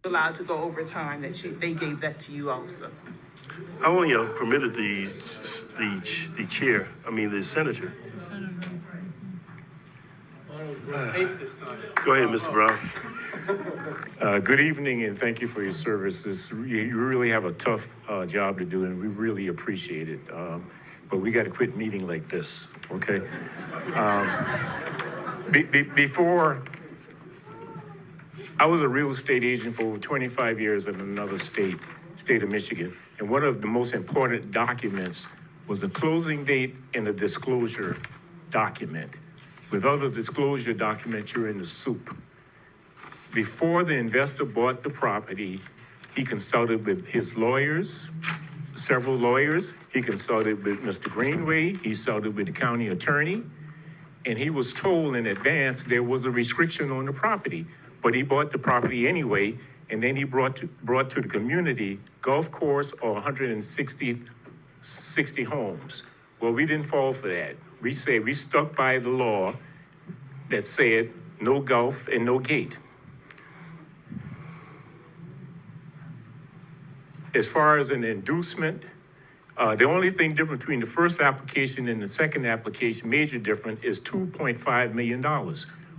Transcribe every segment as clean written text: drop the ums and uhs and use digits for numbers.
allowed to go over time, they gave that to you also. I only permitted the chair, the senator. Go ahead, Mr. Brown. Good evening, and thank you for your service. You really have a tough job to do, and we really appreciate it. But we got to quit meeting like this, okay? Before, I was a real estate agent for over 25 years in another state of Michigan, and one of the most important documents was the closing date and the disclosure document. With other disclosure documents, you're in the soup. Before the investor bought the property, he consulted with his lawyers, several lawyers. He consulted with Mr. Greenway. He consulted with the county attorney. And he was told in advance there was a restriction on the property. But he bought the property anyway, and then he brought to the community golf course or 160 homes. Well, we didn't fall for that. We stuck by the law that said no golf and no gate. As far as an inducement, the only thing different between the first application and the second application, major difference, is $2.5 million.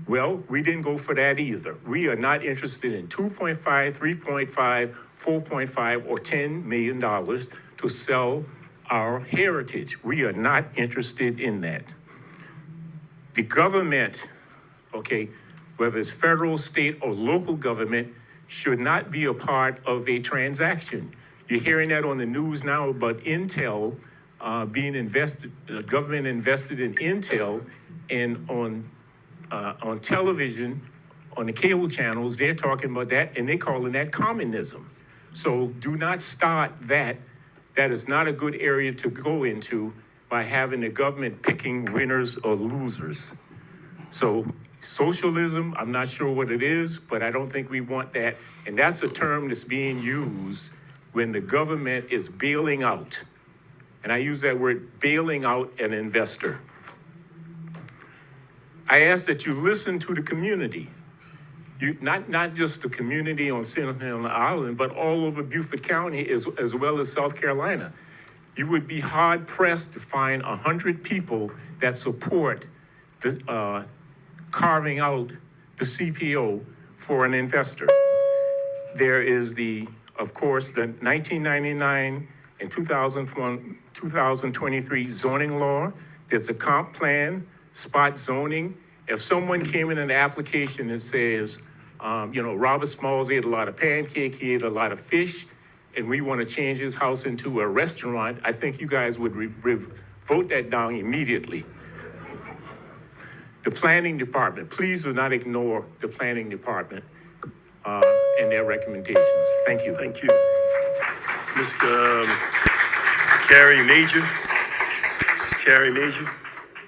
Well, we didn't go for that either. We are not interested in 2.5, 3.5, 4.5, or $10 million to sell our heritage. We are not interested in that. The government, okay, whether it's federal, state, or local government, should not be a part of a transaction. You're hearing that on the news now about Intel being invested, the government invested in Intel, and on television, on the cable channels, they're talking about that, and they're calling that communism. So do not start that. That is not a good area to go into by having the government picking winners or losers. So socialism, I'm not sure what it is, but I don't think we want that. And that's a term that's being used when the government is bailing out. And I use that word, bailing out an investor. I ask that you listen to the community. Not just the community on Central Island, but all over Beaufort County as well as South Carolina. You would be hard pressed to find 100 people that support the carving out the CPO for an investor. There is of course, the 1999 and 2023 zoning law. There's a comp plan, spot zoning. If someone came in an application that says, Robert Smalls ate a lot of pancake, he ate a lot of fish, and we want to change his house into a restaurant, I think you guys would vote that down immediately. The planning department, please do not ignore the planning department and their recommendations. Thank you. Thank you. Mr. Carrie Major. Ms. Carrie Major.